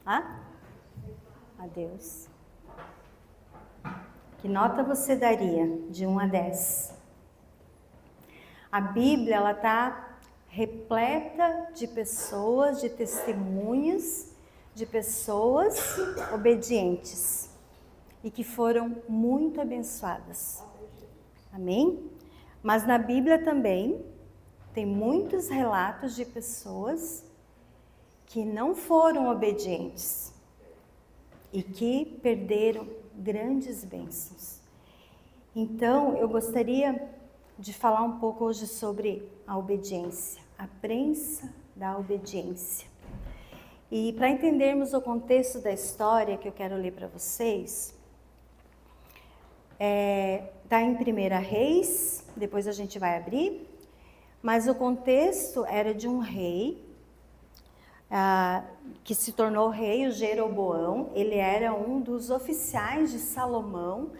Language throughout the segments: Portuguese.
Ah? A Deus. Que nota você daria de 1 a 10? A Bíblia, ela está repleta de pessoas, de testemunhos, de pessoas obedientes e que foram muito abençoadas. Amém? Mas na Bíblia também tem muitos relatos de pessoas que não foram obedientes e que perderam grandes bênçãos. Então, eu gostaria de falar um pouco hoje sobre a obediência, a prensa da obediência. E para entendermos o contexto da história que eu quero ler para vocês, está em 1 Reis, depois a gente vai abrir, mas o contexto era de um rei que se tornou rei, o Jeroboão. Ele era um dos oficiais de Salomão,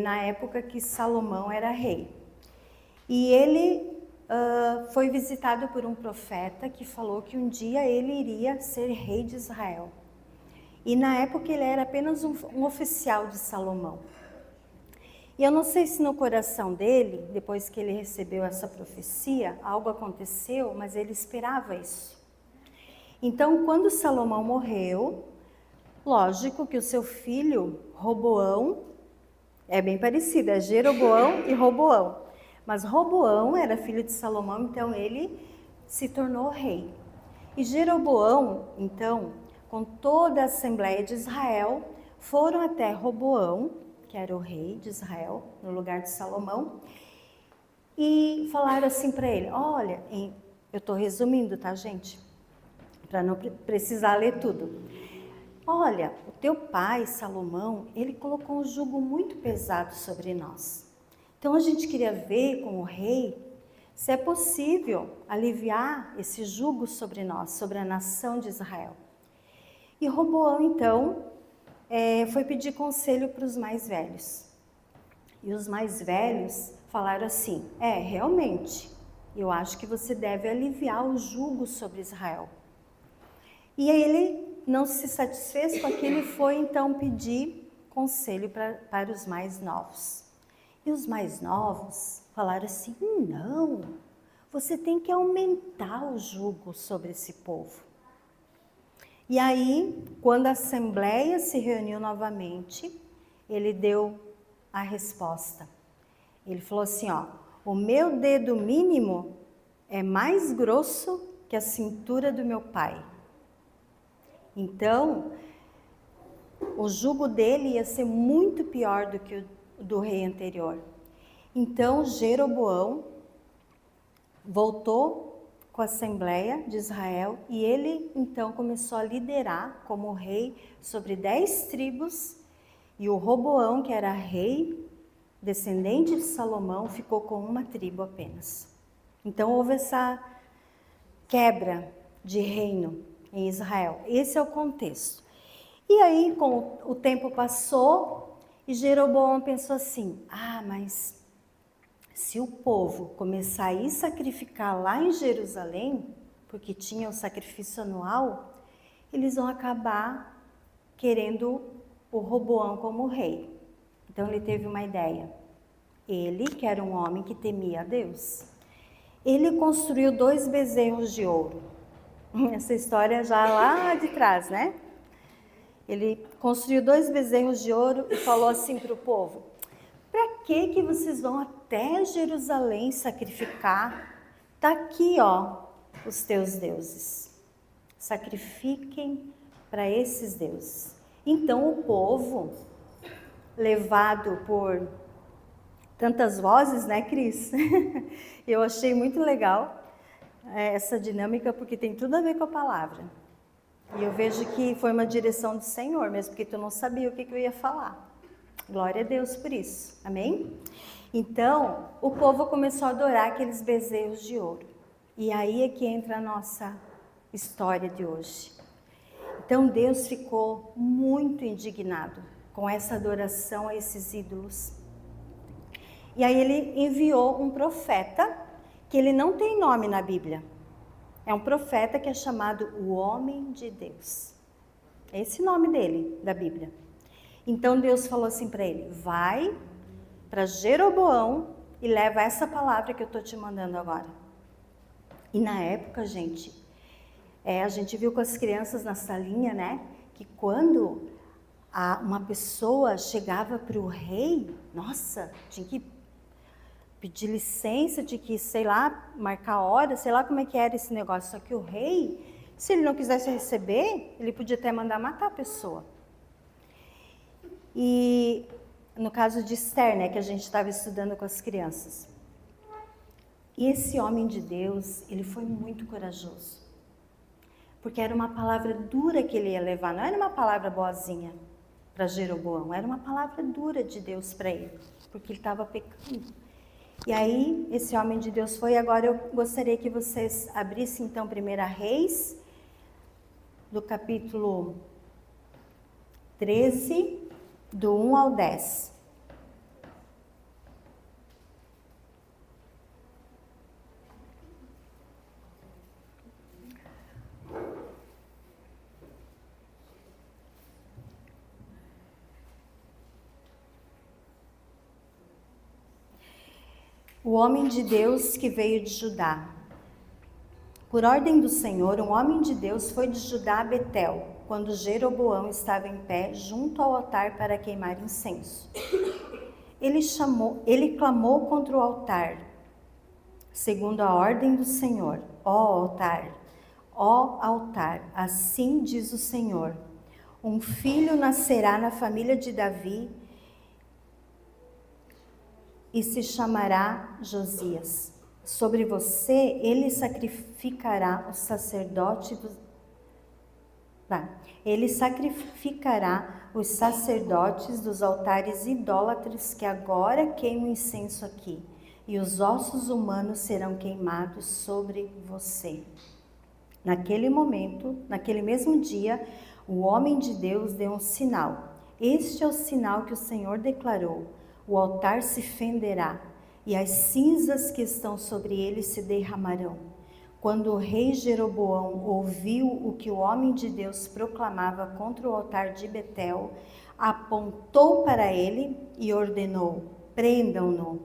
na época que Salomão era rei. E ele foi visitado por um profeta que falou que um dia ele iria ser rei de Israel. E na época ele era apenas um oficial de Salomão. E eu não sei se no coração dele, depois que ele recebeu essa profecia, algo aconteceu, mas ele esperava isso. Então, quando Salomão morreu, lógico que o seu filho, Roboão, é bem parecido, é Jeroboão e Roboão. Mas Roboão era filho de Salomão, então ele se tornou rei. E Jeroboão, então, com toda a Assembleia de Israel, foram até Roboão, que era o rei de Israel, no lugar de Salomão, e falaram assim para ele, olha, eu estou resumindo, tá, gente? Para não precisar ler tudo. Olha, o teu pai, Salomão, ele colocou um jugo muito pesado sobre nós. Então a gente queria ver com o rei se é possível aliviar esse jugo sobre nós, sobre a nação de Israel. E Roboão, então, foi pedir conselho para os mais velhos. E os mais velhos falaram assim, realmente, eu acho que você deve aliviar o jugo sobre Israel. E aí ele não se satisfez com aquilo e foi então pedir conselho para os mais novos. E os mais novos falaram assim, não, você tem que aumentar o jugo sobre esse povo. E aí, quando a Assembleia se reuniu novamente, ele deu a resposta. Ele falou assim, o meu dedo mínimo é mais grosso que a cintura do meu pai. Então, o jugo dele ia ser muito pior do que o do rei anterior. Então, Jeroboão voltou com a Assembleia de Israel e ele, então, começou a liderar como rei sobre 10 tribos e o Roboão, que era rei, descendente de Salomão, ficou com uma tribo apenas. Então, houve essa quebra de reino em Israel. Esse é o contexto. E aí, com o tempo passou, e Jeroboão pensou assim, mas se o povo começar a ir sacrificar lá em Jerusalém, porque tinha o sacrifício anual, eles vão acabar querendo o Roboão como rei. Então ele teve uma ideia. Ele, que era um homem que temia a Deus, ele construiu 2 bezerros de ouro. Essa história já lá de trás, né? Ele construiu 2 bezerros de ouro e falou assim para o povo, para que vocês vão até Jerusalém sacrificar? Tá aqui, os teus deuses. Sacrifiquem para esses deuses. Então o povo, levado por tantas vozes, né, Cris? Eu achei muito legal essa dinâmica, porque tem tudo a ver com a palavra. E eu vejo que foi uma direção do Senhor, mesmo porque tu não sabia o que eu ia falar. Glória a Deus por isso, amém? Então, o povo começou a adorar aqueles bezerros de ouro. E aí é que entra a nossa história de hoje. Então, Deus ficou muito indignado com essa adoração a esses ídolos. E aí ele enviou um profeta, que ele não tem nome na Bíblia. É um profeta que é chamado o Homem de Deus. É esse nome dele, da Bíblia. Então Deus falou assim para ele: vai para Jeroboão e leva essa palavra que eu estou te mandando agora. E na época, gente, a gente viu com as crianças na salinha, né? Que quando uma pessoa chegava para o rei, nossa, tinha que pedir licença, tinha que, sei lá, marcar hora, sei lá como é que era esse negócio. Só que o rei, se ele não quisesse receber, ele podia até mandar matar a pessoa. E no caso de Esther, né, que a gente estava estudando com as crianças. E esse homem de Deus, ele foi muito corajoso. Porque era uma palavra dura que ele ia levar, não era uma palavra boazinha para Jeroboão, era uma palavra dura de Deus para ele, porque ele estava pecando. E aí, esse homem de Deus foi. Agora eu gostaria que vocês abrissem então 1 Reis, do capítulo 13, do 1 ao 10. O homem de Deus que veio de Judá. Por ordem do Senhor, um homem de Deus foi de Judá a Betel, quando Jeroboão estava em pé junto ao altar para queimar incenso. Ele clamou contra o altar, segundo a ordem do Senhor: ó altar, assim diz o Senhor, um filho nascerá na família de Davi e se chamará Josias. Sobre você ele sacrificará o sacerdote Ele sacrificará os sacerdotes dos altares idólatras que agora queimam incenso aqui, e os ossos humanos serão queimados sobre você. Naquele mesmo dia, o homem de Deus deu um sinal. Este é o sinal que o Senhor declarou: o altar se fenderá, e as cinzas que estão sobre ele se derramarão. Quando o rei Jeroboão ouviu o que o homem de Deus proclamava contra o altar de Betel, apontou para ele e ordenou: prendam-no.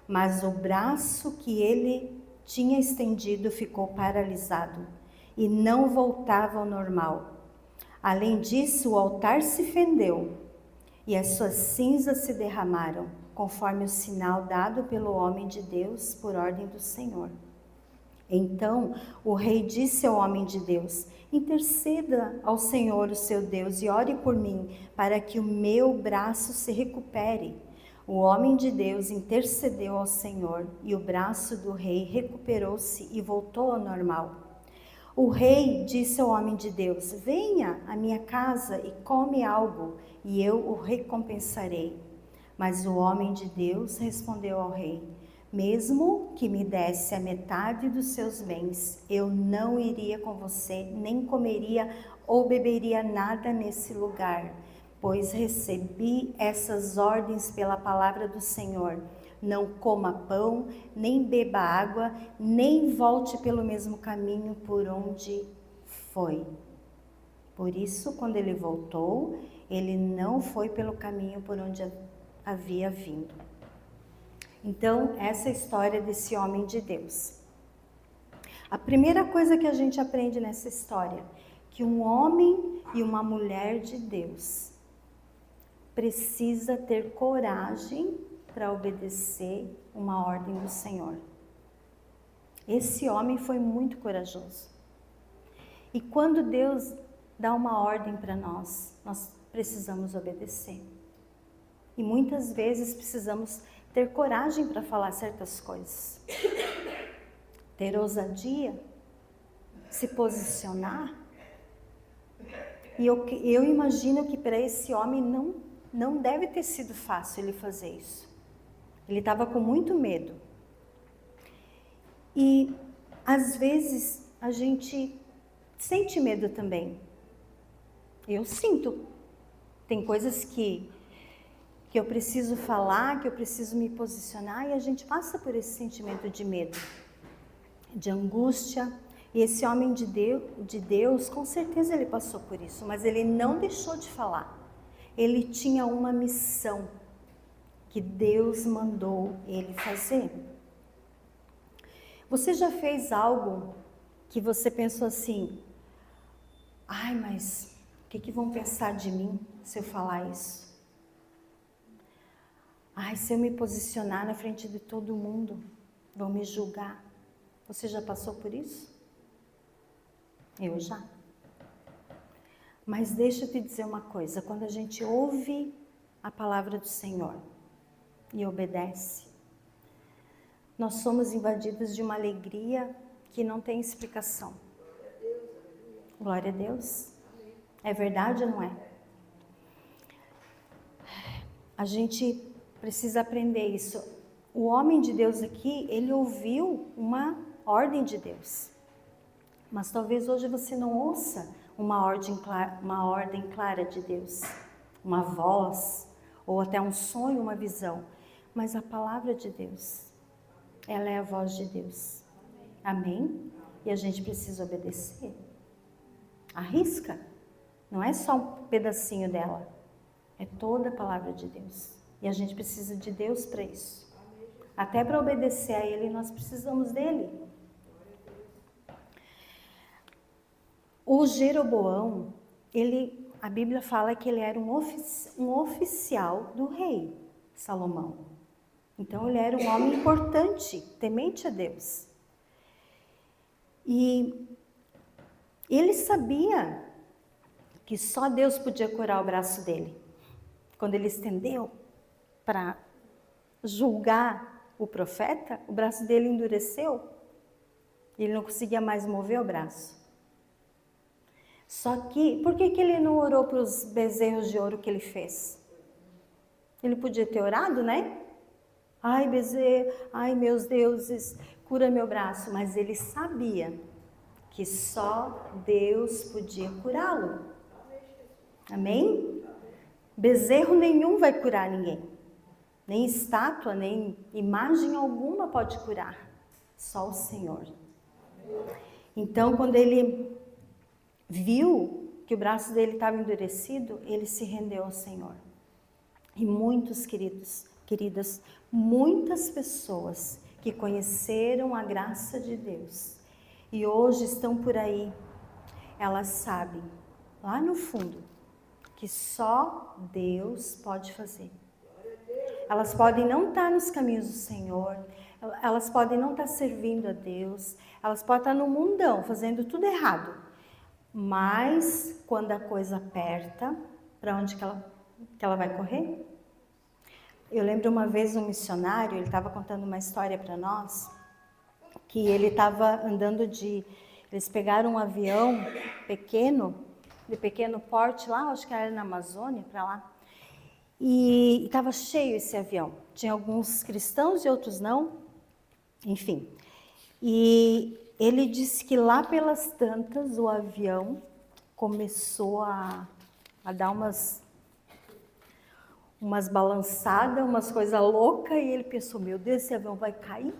Mas o braço que ele tinha estendido ficou paralisado e não voltava ao normal. Além disso, o altar se fendeu e as suas cinzas se derramaram, conforme o sinal dado pelo homem de Deus por ordem do Senhor. Então o rei disse ao homem de Deus: interceda ao Senhor, o seu Deus, e ore por mim, para que o meu braço se recupere. O homem de Deus intercedeu ao Senhor, e o braço do rei recuperou-se e voltou ao normal. O rei disse ao homem de Deus: venha à minha casa e come algo, e eu o recompensarei. Mas o homem de Deus respondeu ao rei: mesmo que me desse a metade dos seus bens, eu não iria com você, nem comeria ou beberia nada nesse lugar, pois recebi essas ordens pela palavra do Senhor: não coma pão, nem beba água, nem volte pelo mesmo caminho por onde foi. Por isso, quando ele voltou, ele não foi pelo caminho por onde havia vindo. Então, essa é a história desse homem de Deus. A primeira coisa que a gente aprende nessa história, que um homem e uma mulher de Deus precisa ter coragem para obedecer uma ordem do Senhor. Esse homem foi muito corajoso. E quando Deus dá uma ordem para nós, nós precisamos obedecer. E muitas vezes precisamos ter coragem para falar certas coisas. Ter ousadia, se posicionar. E eu imagino que para esse homem não deve ter sido fácil ele fazer isso. Ele estava com muito medo. E às vezes a gente sente medo também. Eu sinto. Tem coisas que eu preciso falar, que eu preciso me posicionar, e a gente passa por esse sentimento de medo, de angústia. E esse homem de Deus, com certeza ele passou por isso, mas ele não deixou de falar. Ele tinha uma missão que Deus mandou ele fazer. Você já fez algo que você pensou assim, ai, mas o que vão pensar de mim se eu falar isso? Ai, se eu me posicionar na frente de todo mundo, vão me julgar. Você já passou por isso? Eu já. Mas deixa eu te dizer uma coisa, quando a gente ouve a palavra do Senhor e obedece, nós somos invadidos de uma alegria que não tem explicação. Glória a Deus. É verdade ou não é? A gente precisa aprender isso. O homem de Deus aqui, ele ouviu uma ordem de Deus. Mas talvez hoje você não ouça uma ordem clara de Deus, uma voz, ou até um sonho, uma visão. Mas a palavra de Deus, ela é a voz de Deus. Amém? E a gente precisa obedecer. Arrisca. Não é só um pedacinho dela. É toda a palavra de Deus. E a gente precisa de Deus para isso. Até para obedecer a Ele, nós precisamos dEle. O Jeroboão, a Bíblia fala que ele era um oficial do rei Salomão. Então ele era um homem importante, temente a Deus. E ele sabia que só Deus podia curar o braço dele. Quando ele estendeu para julgar o profeta, o braço dele endureceu. Ele não conseguia mais mover o braço. Só que, por que ele não orou para os bezerros de ouro que ele fez? Ele podia ter orado, né? Ai, bezerro, ai, meus deuses, cura meu braço. Mas ele sabia que só Deus podia curá-lo. Amém? Bezerro nenhum vai curar ninguém. Nem estátua, nem imagem alguma pode curar. Só o Senhor. Então, quando ele viu que o braço dele estava endurecido, ele se rendeu ao Senhor. E muitos queridas, muitas pessoas que conheceram a graça de Deus e hoje estão por aí, elas sabem, lá no fundo, que só Deus pode fazer. Elas podem não estar nos caminhos do Senhor, elas podem não estar servindo a Deus, elas podem estar no mundão, fazendo tudo errado. Mas, quando a coisa aperta, para onde que ela vai correr? Eu lembro uma vez um missionário, ele estava contando uma história para nós, que ele estava eles pegaram um avião pequeno, de pequeno porte lá, acho que era na Amazônia, para lá, e estava cheio esse avião. Tinha alguns cristãos e outros não, enfim. E ele disse que lá pelas tantas o avião começou a dar umas balançadas, umas coisas loucas, e ele pensou, meu Deus, esse avião vai cair?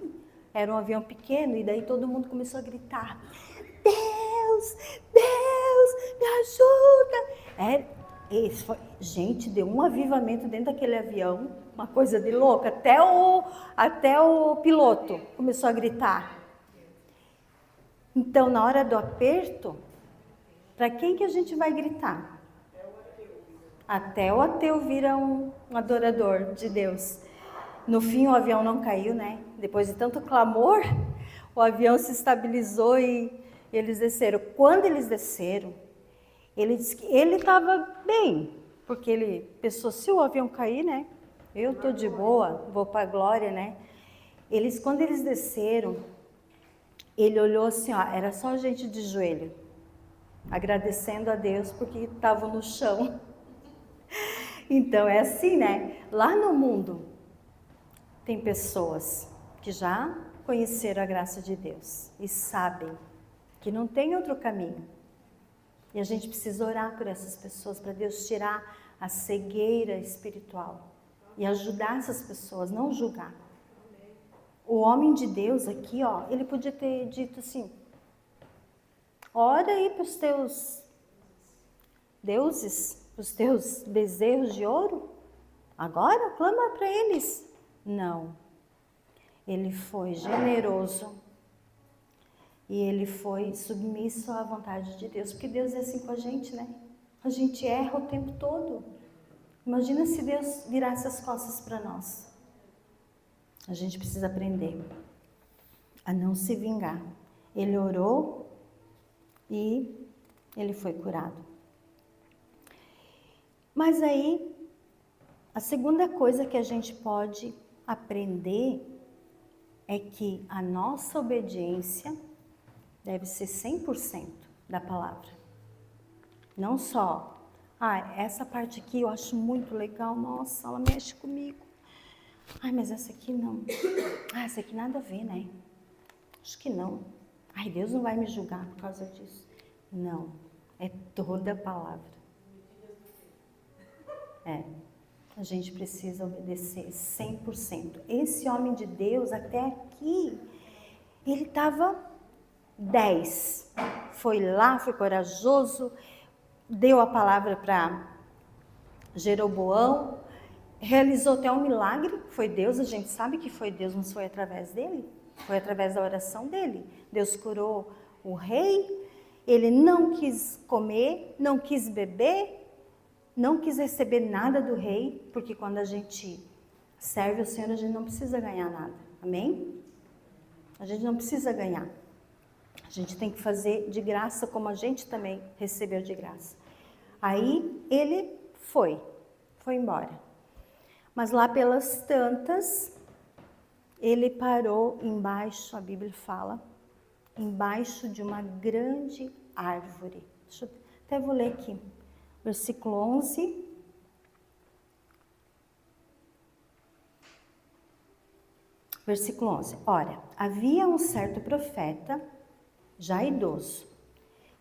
Era um avião pequeno, e daí todo mundo começou a gritar, Deus, Deus, me ajuda! Gente, deu um avivamento dentro daquele avião, uma coisa de louca, até o piloto começou a gritar. Então, na hora do aperto, para quem que a gente vai gritar? Até o ateu vira um adorador de Deus. No fim, o avião não caiu, né? Depois de tanto clamor, o avião se estabilizou e eles desceram. Quando eles desceram, ele disse que ele estava bem, porque ele pensou, se o avião cair, né? Eu estou de boa, vou para a glória, né? Quando eles desceram, ele olhou assim, ó, era só gente de joelho, agradecendo a Deus porque estavam no chão. Então é assim, né? Lá no mundo tem pessoas que já conheceram a graça de Deus e sabem que não tem outro caminho. E a gente precisa orar por essas pessoas para Deus tirar a cegueira espiritual e ajudar essas pessoas, não julgar. O homem de Deus aqui, ó, ele podia ter dito assim, Ora aí para os teus deuses, para os teus bezerros de ouro. Agora clama para eles. Não. Ele foi generoso e ele foi submisso à vontade de Deus, porque Deus é assim com a gente, né? A gente erra o tempo todo. Imagina se Deus virasse as costas para nós. A gente precisa aprender a não se vingar. Ele orou e ele foi curado. Mas aí, a segunda coisa que a gente pode aprender é que a nossa obediência deve ser 100% da palavra. Não só, essa parte aqui eu acho muito legal, nossa, ela mexe comigo. Mas essa aqui não. Essa aqui nada a ver, né? Acho que não. Deus não vai me julgar por causa disso. Não, é toda a palavra. A gente precisa obedecer 100%. Esse homem de Deus, até aqui, ele estava 10. Foi lá, foi corajoso, deu a palavra para Jeroboão, realizou até um milagre, foi Deus, a gente sabe que foi Deus, não foi através dele, foi através da oração dele. Deus curou o rei, ele não quis comer, não quis beber, não quis receber nada do rei, porque quando a gente serve o Senhor, a gente não precisa ganhar nada, amém? A gente não precisa ganhar. A gente tem que fazer de graça, como a gente também recebeu de graça. Aí ele foi embora. Mas lá pelas tantas, ele parou embaixo, a Bíblia fala, embaixo de uma grande árvore. Até vou ler aqui. Versículo 11. Versículo 11. Ora, havia um certo profeta, já idoso,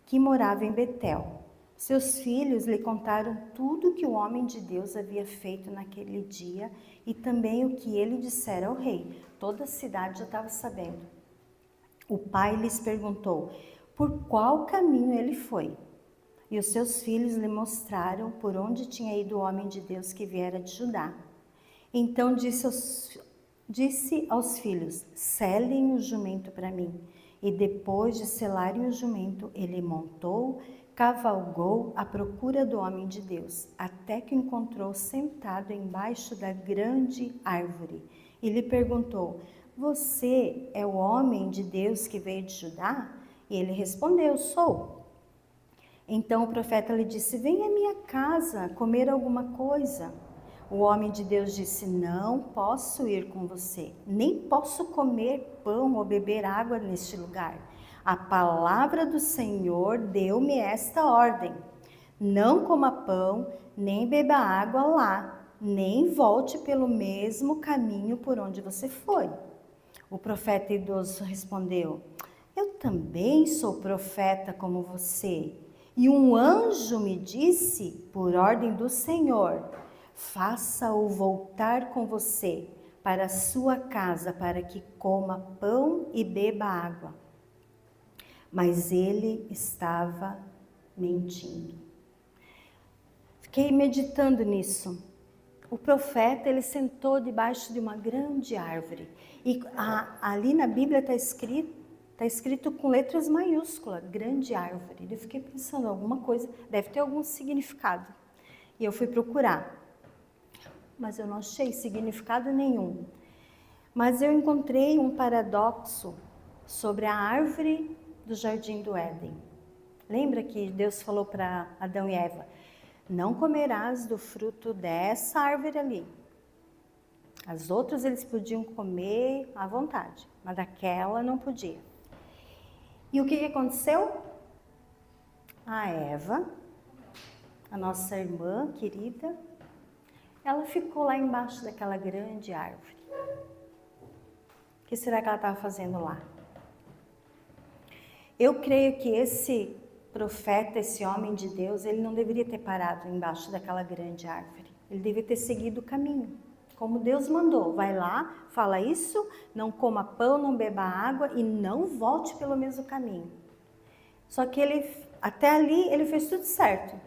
que morava em Betel. Seus filhos lhe contaram tudo que o homem de Deus havia feito naquele dia e também o que ele dissera ao rei. Toda a cidade já estava sabendo. O pai lhes perguntou por qual caminho ele foi. E os seus filhos lhe mostraram por onde tinha ido o homem de Deus que viera de Judá. Então disse aos filhos, selem o jumento para mim. E depois de selarem o jumento, ele montou, cavalgou à procura do homem de Deus, até que o encontrou sentado embaixo da grande árvore. E lhe perguntou, você é o homem de Deus que veio de Judá? E ele respondeu, sou. Então o profeta lhe disse, venha à minha casa comer alguma coisa. O homem de Deus disse, não posso ir com você, nem posso comer pão ou beber água neste lugar. A palavra do Senhor deu-me esta ordem, não coma pão, nem beba água lá, nem volte pelo mesmo caminho por onde você foi. O profeta idoso respondeu, eu também sou profeta como você. E um anjo me disse, por ordem do Senhor, faça-o voltar com você para a sua casa, para que coma pão e beba água. Mas ele estava mentindo. Fiquei meditando nisso. O profeta, ele sentou debaixo de uma grande árvore. E ali na Bíblia está escrito com letras maiúsculas, grande árvore. Eu fiquei pensando, alguma coisa, deve ter algum significado. E eu fui procurar, mas eu não achei significado nenhum. Mas eu encontrei um paradoxo sobre a árvore do Jardim do Éden. Lembra que Deus falou para Adão e Eva, não comerás do fruto dessa árvore ali. As outras eles podiam comer à vontade, mas daquela não podia. E o que aconteceu? A Eva, a nossa irmã querida, ela ficou lá embaixo daquela grande árvore. O que será que ela estava fazendo lá? Eu creio que esse profeta, esse homem de Deus, ele não deveria ter parado embaixo daquela grande árvore. Ele deveria ter seguido o caminho, como Deus mandou. Vai lá, fala isso, não coma pão, não beba água e não volte pelo mesmo caminho. Só que até ali, ele fez tudo certo.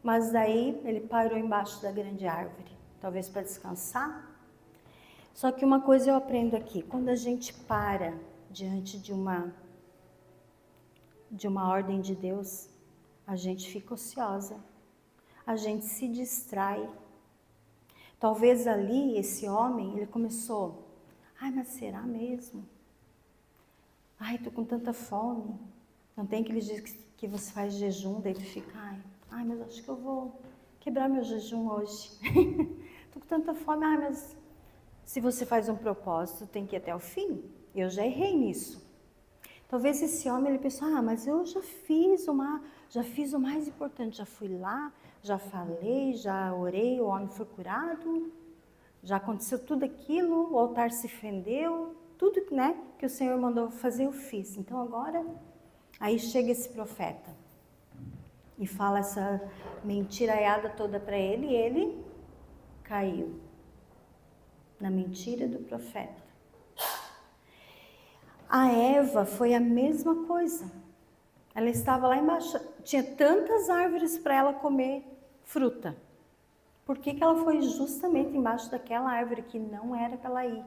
Mas daí, ele parou embaixo da grande árvore. Talvez para descansar. Só que uma coisa eu aprendo aqui. Quando a gente para diante de uma ordem de Deus, a gente fica ociosa. A gente se distrai. Talvez ali, esse homem, ele começou, ai, mas será mesmo? Ai, tô com tanta fome. Não tem aqueles dias que você faz jejum, daí tu fica, ai, mas acho que eu vou quebrar meu jejum hoje. Tô com tanta fome, ai, mas se você faz um propósito, tem que ir até o fim. Eu já errei nisso. Talvez esse homem, ele pensou, mas eu já fiz o mais importante, já fui lá, já falei, já orei, o homem foi curado, já aconteceu tudo aquilo, o altar se fendeu, tudo, né, que o Senhor mandou fazer eu fiz. Então agora, aí chega esse profeta e fala essa mentiraiada toda para ele e ele caiu na mentira do profeta. A Eva foi a mesma coisa. Ela estava lá embaixo, tinha tantas árvores para ela comer fruta. Por que ela foi justamente embaixo daquela árvore que não era para ela ir?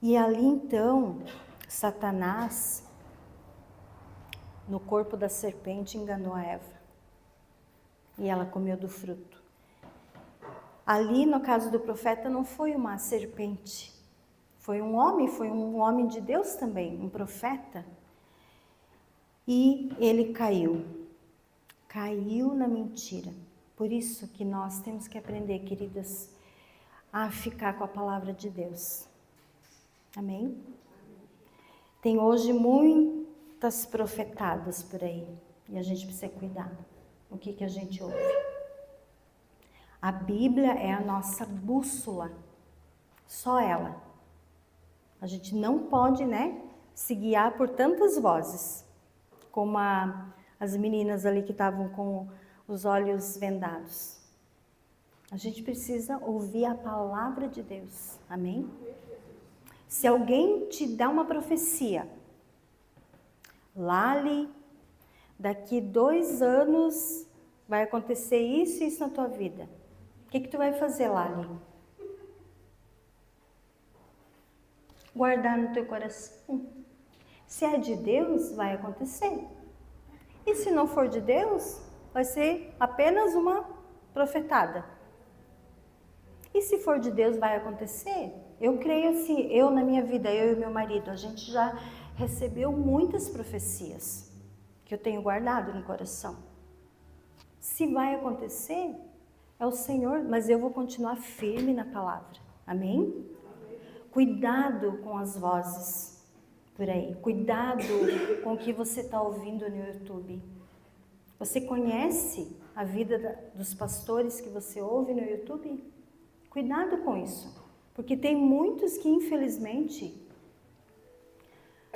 E ali então, Satanás, no corpo da serpente, enganou a Eva. E ela comeu do fruto. Ali, no caso do profeta, não foi uma serpente. Foi um homem de Deus também, um profeta. E ele caiu na mentira. Por isso que nós temos que aprender, queridas, a ficar com a palavra de Deus. Amém? Tem hoje muitas profetadas por aí, e a gente precisa cuidar. O que a gente ouve? A Bíblia é a nossa bússola, só ela. A gente não pode, se guiar por tantas vozes, como as meninas ali que estavam com os olhos vendados. A gente precisa ouvir a palavra de Deus, amém? Se alguém te dá uma profecia, Lali, daqui 2 anos vai acontecer isso e isso na tua vida. O que tu vai fazer, Lali? Guardar no teu coração. Se é de Deus, vai acontecer. E se não for de Deus, vai ser apenas uma profetada. E se for de Deus, vai acontecer? Eu creio assim, eu na minha vida, eu e meu marido, a gente já recebeu muitas profecias que eu tenho guardado no coração. Se vai acontecer, é o Senhor, mas eu vou continuar firme na palavra. Amém? Cuidado com as vozes por aí. Cuidado com o que você está ouvindo no YouTube. Você conhece a vida dos pastores que você ouve no YouTube? Cuidado com isso. Porque tem muitos que, infelizmente,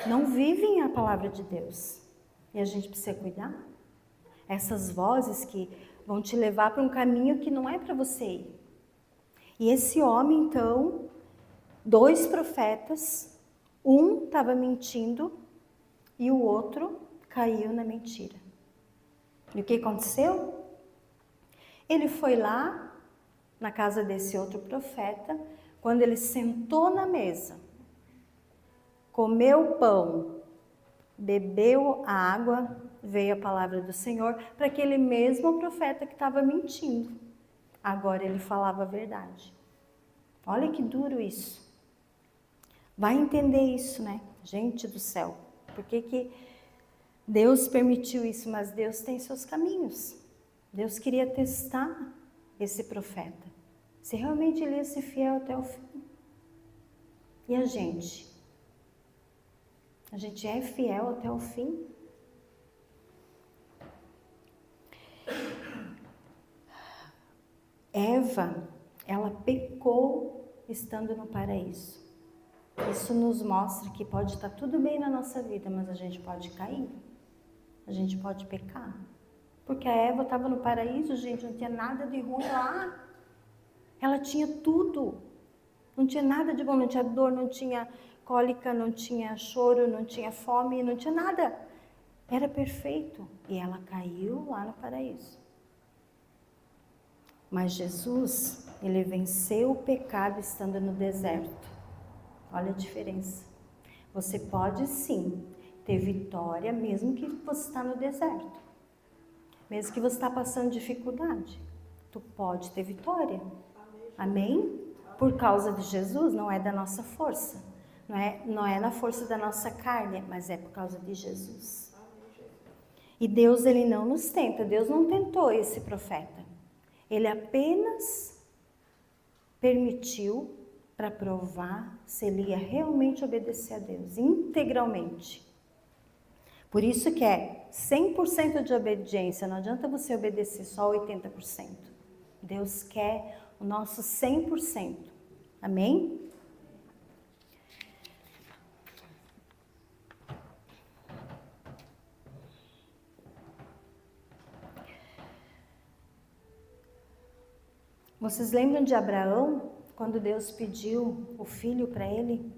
não vivem a palavra de Deus. E a gente precisa cuidar. Essas vozes que vão te levar para um caminho que não é para você ir. E esse homem, então, 2 profetas, um estava mentindo e o outro caiu na mentira. E o que aconteceu? Ele foi lá na casa desse outro profeta, quando ele sentou na mesa, comeu o pão, bebeu a água, veio a palavra do Senhor para aquele mesmo profeta que estava mentindo. Agora ele falava a verdade. Olha que duro isso. Vai entender isso, né? Gente do céu. Por que Deus permitiu isso? Mas Deus tem seus caminhos. Deus queria testar esse profeta. Se realmente ele ia ser fiel até o fim. E a gente? A gente é fiel até o fim? Eva, ela pecou estando no paraíso. Isso nos mostra que pode estar tudo bem na nossa vida, mas a gente pode cair. A gente pode pecar. Porque a Eva estava no paraíso, gente, não tinha nada de ruim lá. Ela tinha tudo. Não tinha nada de bom, não tinha dor, não tinha cólica, não tinha choro, não tinha fome, não tinha nada. Era perfeito. E ela caiu lá no paraíso. Mas Jesus, ele venceu o pecado estando no deserto. Olha a diferença. Você pode sim ter vitória mesmo que você está no deserto. Mesmo que você está passando dificuldade. Tu pode ter vitória. Amém? Por causa de Jesus, não é da nossa força. Não é na força da nossa carne, mas é por causa de Jesus. E Deus, ele não nos tenta. Deus não tentou esse profeta. Ele apenas permitiu para provar se ele ia realmente obedecer a Deus, integralmente. Por isso que é 100% de obediência, não adianta você obedecer só 80%. Deus quer o nosso 100%. Amém? Vocês lembram de Abraão, quando Deus pediu o filho para ele?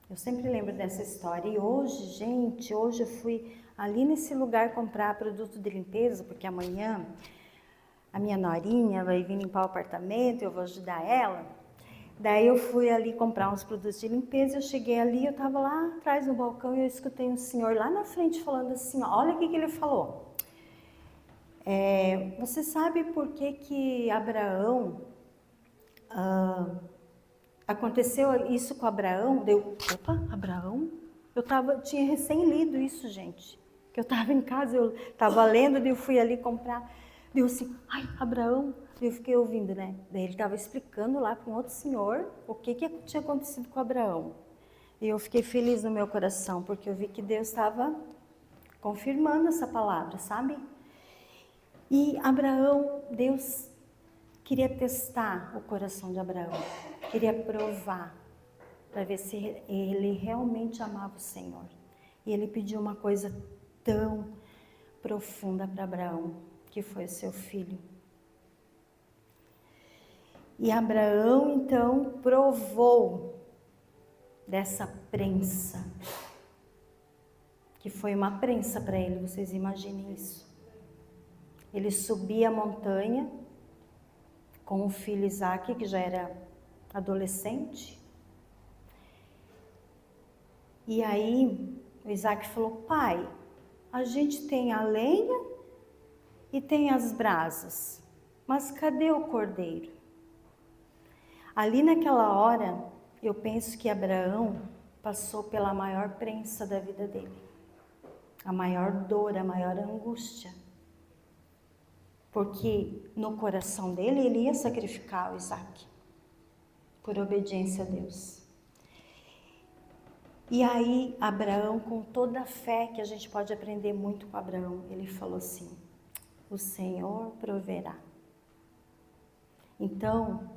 Eu sempre lembro dessa história. E hoje, gente, hoje eu fui ali nesse lugar comprar produto de limpeza, porque amanhã a minha norinha vai vir limpar o apartamento, eu vou ajudar ela. Daí eu fui ali comprar uns produtos de limpeza, eu cheguei ali, eu estava lá atrás no balcão e eu escutei um senhor lá na frente falando assim, ó, olha o que ele falou. Você sabe por que Abraão, aconteceu isso com Abraão? Opa, Abraão? Tinha recém lido isso, gente. Que eu estava em casa, eu estava lendo, daí eu fui ali comprar. Deu assim, ai, Abraão. Eu fiquei ouvindo, né? Daí ele estava explicando lá para um outro senhor o que tinha acontecido com Abraão. E eu fiquei feliz no meu coração, porque eu vi que Deus estava confirmando essa palavra, sabe? E Abraão, Deus queria testar o coração de Abraão, queria provar, para ver se ele realmente amava o Senhor. E ele pediu uma coisa tão profunda para Abraão, que foi o seu filho. E Abraão, então, provou dessa prensa, que foi uma prensa para ele, vocês imaginem isso. Ele subia a montanha com o filho Isaac, que já era adolescente. E aí o Isaac falou, pai, a gente tem a lenha e tem as brasas, mas cadê o cordeiro? Ali naquela hora, eu penso que Abraão passou pela maior prensa da vida dele. A maior dor, a maior angústia. Porque no coração dele, ele ia sacrificar o Isaac. Por obediência a Deus. E aí, Abraão, com toda a fé, que a gente pode aprender muito com Abraão, ele falou assim, o Senhor proverá. Então,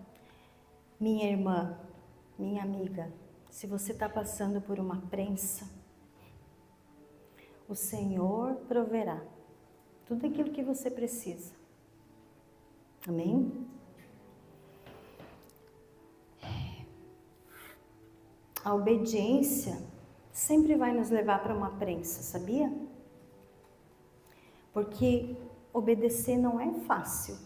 minha irmã, minha amiga, se você está passando por uma prensa, o Senhor proverá tudo aquilo que você precisa. Amém? A obediência sempre vai nos levar para uma prensa, sabia? Porque obedecer não é fácil.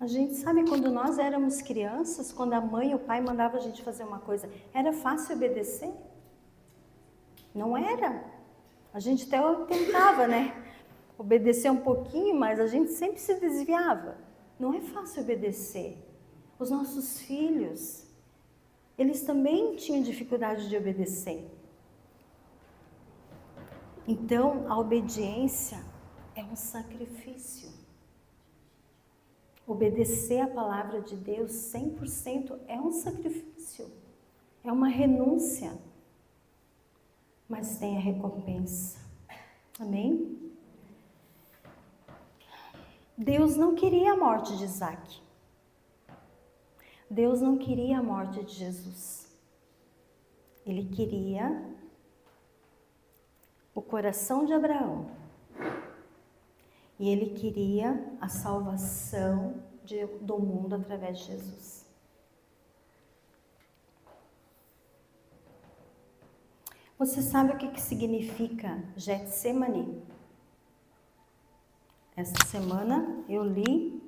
A gente sabe quando nós éramos crianças, quando a mãe e o pai mandavam a gente fazer uma coisa, era fácil obedecer? Não era. A gente até tentava, né? Obedecer um pouquinho, mas a gente sempre se desviava. Não é fácil obedecer. Os nossos filhos, eles também tinham dificuldade de obedecer. Então, a obediência é um sacrifício. Obedecer a palavra de Deus 100% é um sacrifício. É uma renúncia. Mas tem a recompensa. Amém? Deus não queria a morte de Isaac. Deus não queria a morte de Jesus. Ele queria o coração de Abraão. E ele queria a salvação do mundo através de Jesus. Você sabe o que significa Getsemane? Essa semana eu li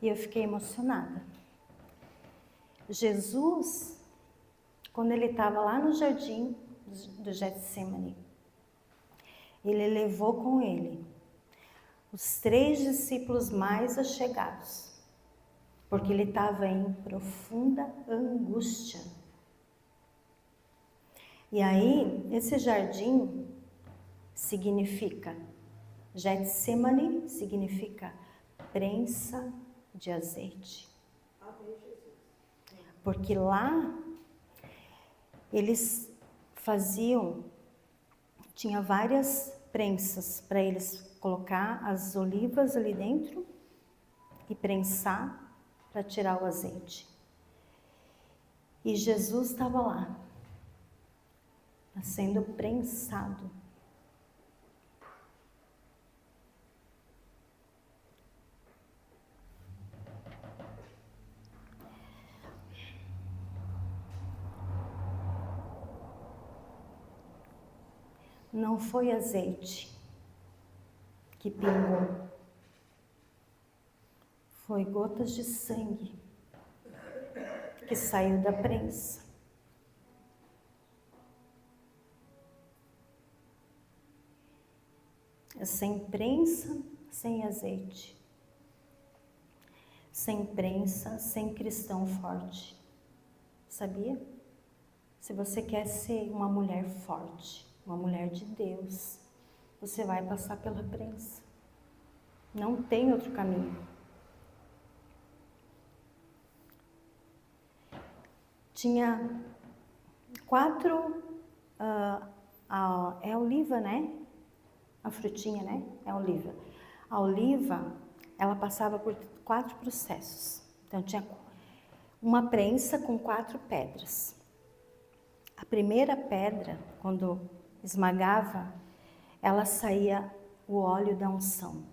e eu fiquei emocionada. Jesus, quando ele estava lá no jardim do Getsemane, ele levou com ele os 3 discípulos mais achegados, porque ele estava em profunda angústia. E aí, esse jardim significa, Getsemane significa prensa de azeite. Porque lá, eles tinha várias prensas para eles colocar as olivas ali dentro e prensar para tirar o azeite. E Jesus estava lá, sendo prensado. Não foi azeite que pingou, foi gotas de sangue que saiu da prensa. Sem prensa, sem azeite. Sem prensa, sem cristão forte. Sabia? Se você quer ser uma mulher forte, uma mulher de Deus, você vai passar pela prensa. Não tem outro caminho. Tinha 4, é oliva, né? A frutinha, né? É oliva. A oliva, ela passava por 4 processos. Então, tinha uma prensa com 4 pedras. A primeira pedra, quando esmagava, ela saía o óleo da unção.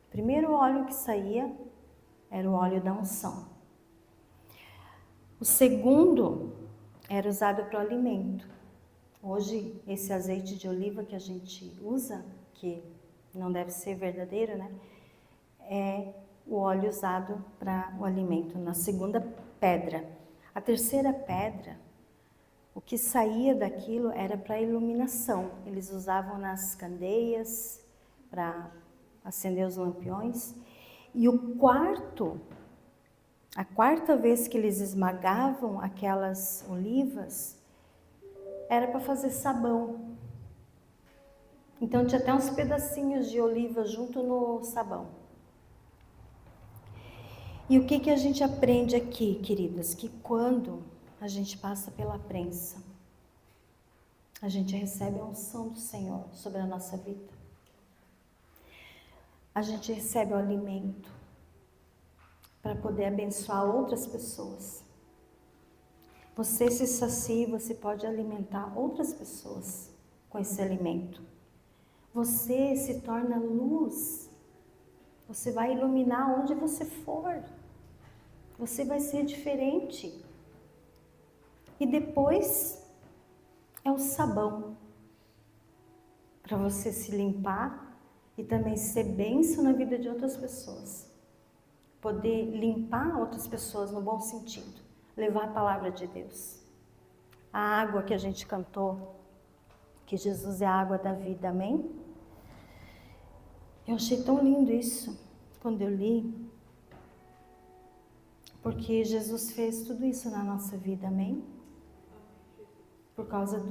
O primeiro óleo que saía era o óleo da unção. O segundo era usado para o alimento. Hoje, esse azeite de oliva que a gente usa, que não deve ser verdadeiro, né? É o óleo usado para o alimento, na segunda pedra. A terceira pedra, o que saía daquilo era para iluminação. Eles usavam nas candeias para acender os lampiões. E a quarta vez que eles esmagavam aquelas olivas, era para fazer sabão. Então tinha até uns pedacinhos de oliva junto no sabão. E o que a gente aprende aqui, queridas? Que quando a gente passa pela prensa, a gente recebe a unção do Senhor sobre a nossa vida. A gente recebe o alimento para poder abençoar outras pessoas. Você se sacia, você pode alimentar outras pessoas com esse alimento. Você se torna luz. Você vai iluminar onde você for. Você vai ser diferente. E depois é o sabão para você se limpar e também ser bênção na vida de outras pessoas. Poder limpar outras pessoas no bom sentido. Levar a palavra de Deus. A água que a gente cantou, que Jesus é a água da vida, amém? Eu achei tão lindo isso, quando eu li. Porque Jesus fez tudo isso na nossa vida, amém? Por causa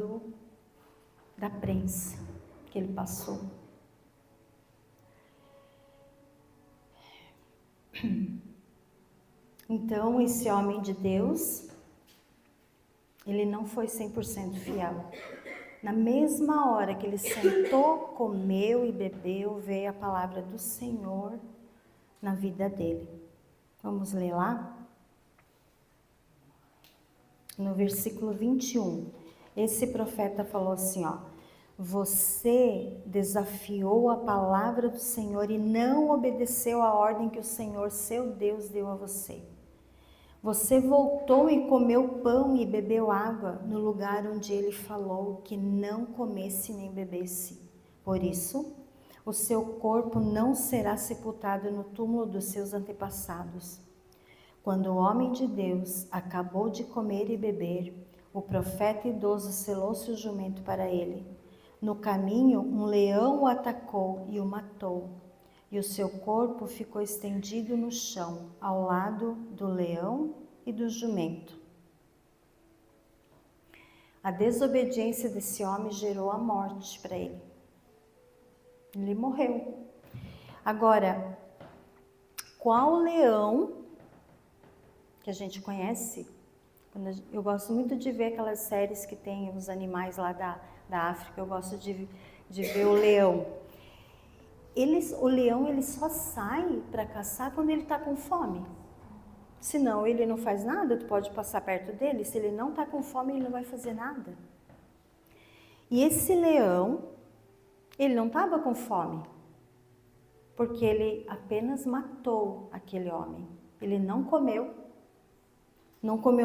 da prensa que Ele passou. Então, esse homem de Deus, ele não foi 100% fiel. Na mesma hora que ele sentou, comeu e bebeu, veio a palavra do Senhor na vida dele. Vamos ler lá? No versículo 21, esse profeta falou assim, ó: você desafiou a palavra do Senhor e não obedeceu a ordem que o Senhor, seu Deus, deu a você. Você voltou e comeu pão e bebeu água no lugar onde ele falou que não comesse nem bebesse. Por isso, o seu corpo não será sepultado no túmulo dos seus antepassados. Quando o homem de Deus acabou de comer e beber, o profeta idoso selou seu jumento para ele. No caminho, um leão o atacou e o matou, e o seu corpo ficou estendido no chão, ao lado do leão e do jumento. A desobediência desse homem gerou a morte para ele. Ele morreu. Agora, qual leão que a gente conhece? Eu gosto muito de ver aquelas séries que tem os animais lá da África. Eu gosto de ver o leão. O leão ele só sai para caçar quando ele está com fome. Senão ele não faz nada, tu pode passar perto dele. Se ele não está com fome, ele não vai fazer nada. E esse leão, ele não estava com fome, porque ele apenas matou aquele homem. Ele não comeu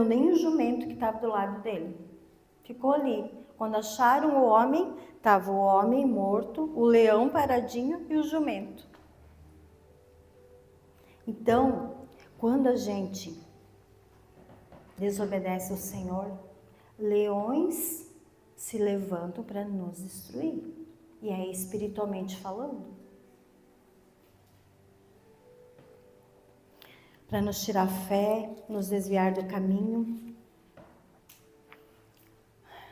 nem o jumento que estava do lado dele. Ficou ali. Quando acharam o homem, estava o homem morto, o leão paradinho e o jumento. Então, quando a gente desobedece ao Senhor, leões se levantam para nos destruir. E é espiritualmente falando. Para nos tirar a fé, nos desviar do caminho.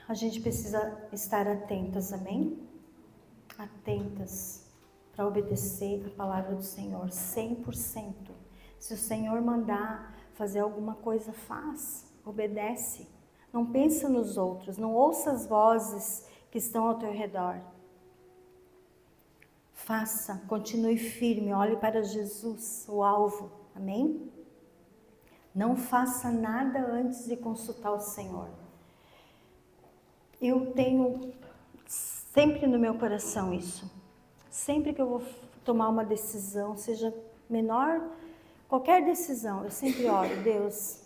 A gente precisa estar atentas, amém? Atentas para obedecer a palavra do Senhor, 100%. Se o Senhor mandar fazer alguma coisa, faz, obedece. Não pensa nos outros, não ouça as vozes que estão ao teu redor. Faça, continue firme, olhe para Jesus, o alvo, amém? Não faça nada antes de consultar o Senhor. Eu tenho sempre no meu coração isso. Sempre que eu vou tomar uma decisão, seja menor, qualquer decisão, eu sempre oro, Deus,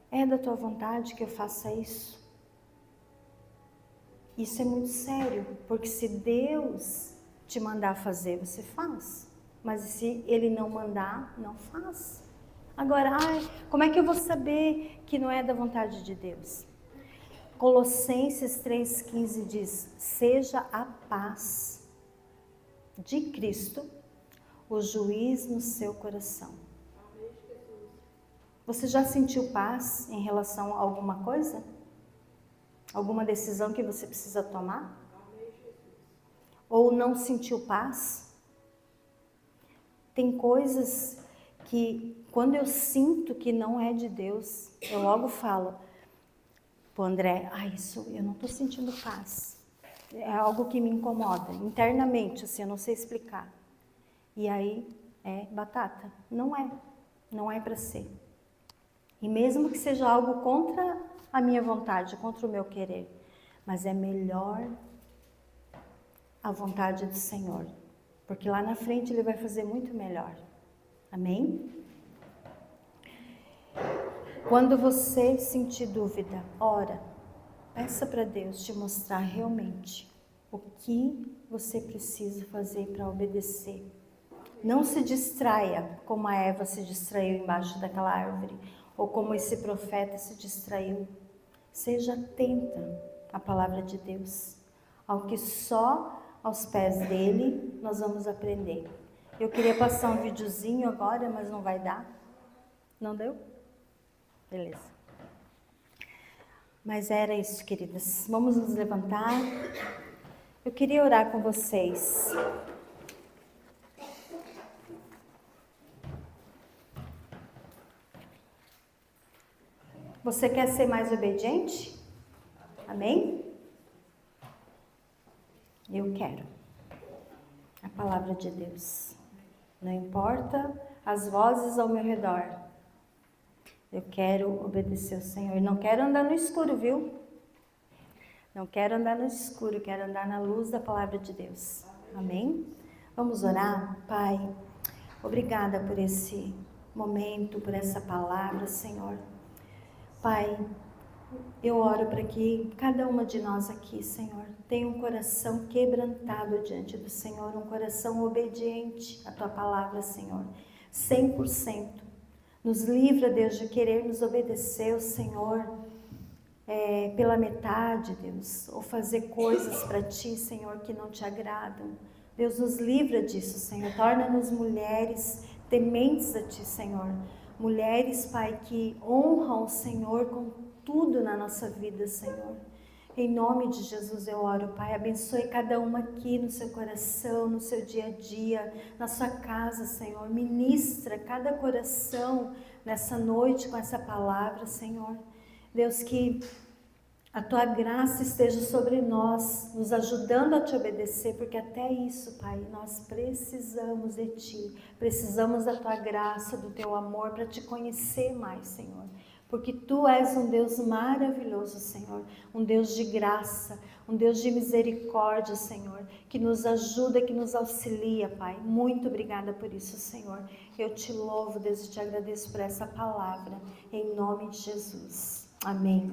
é da tua vontade que eu faça isso? Isso é muito sério, porque se Deus te mandar fazer, você faz. Mas se Ele não mandar, não faz. Agora, como é que eu vou saber que não é da vontade de Deus? Colossenses 3,15 diz: seja a paz de Cristo o juiz no seu coração. Você já sentiu paz em relação a alguma coisa? Alguma decisão que você precisa tomar? Ou não sentiu paz? Tem coisas que, quando eu sinto que não é de Deus, eu logo falo pro André, isso eu não estou sentindo paz. É algo que me incomoda internamente, assim, eu não sei explicar. E aí é batata. Não é para ser. E mesmo que seja algo contra a minha vontade, contra o meu querer, mas é melhor a vontade do Senhor, porque lá na frente Ele vai fazer muito melhor. Amém? Quando você sentir dúvida, ora, peça para Deus te mostrar realmente o que você precisa fazer para obedecer. Não se distraia como a Eva se distraiu embaixo daquela árvore, ou como esse profeta se distraiu. Seja atenta à palavra de Deus, ao que só aos pés dele nós vamos aprender. Eu queria passar um videozinho agora, mas não vai dar. Não deu? Beleza. Mas era isso, queridas. Vamos nos levantar. Eu queria orar com vocês. Você quer ser mais obediente? Amém? Eu quero. A palavra de Deus. Não importa as vozes ao meu redor. Eu quero obedecer ao Senhor. Não quero andar no escuro, viu? Não quero andar no escuro, quero andar na luz da palavra de Deus. Amém? Vamos orar? Pai, obrigada por esse momento, por essa palavra, Senhor. Pai, eu oro para que cada uma de nós aqui, Senhor, tenha um coração quebrantado diante do Senhor, um coração obediente à Tua palavra, Senhor, 100%. Nos livra, Deus, de querermos obedecer o Senhor pela metade, Deus, ou fazer coisas para Ti, Senhor, que não Te agradam. Deus, nos livra disso, Senhor. Torna-nos mulheres tementes a Ti, Senhor. Mulheres, Pai, que honram o Senhor com tudo na nossa vida, Senhor. Em nome de Jesus eu oro, Pai. Abençoe cada uma aqui no seu coração, no seu dia a dia, na sua casa, Senhor. Ministra cada coração nessa noite com essa palavra, Senhor. Deus, que a Tua graça esteja sobre nós, nos ajudando a Te obedecer, porque até isso, Pai, nós precisamos de Ti, precisamos da Tua graça, do Teu amor, para Te conhecer mais, Senhor. Porque Tu és um Deus maravilhoso, Senhor, um Deus de graça, um Deus de misericórdia, Senhor, que nos ajuda, que nos auxilia, Pai. Muito obrigada por isso, Senhor. Eu Te louvo, Deus, e Te agradeço por essa palavra, em nome de Jesus. Amém.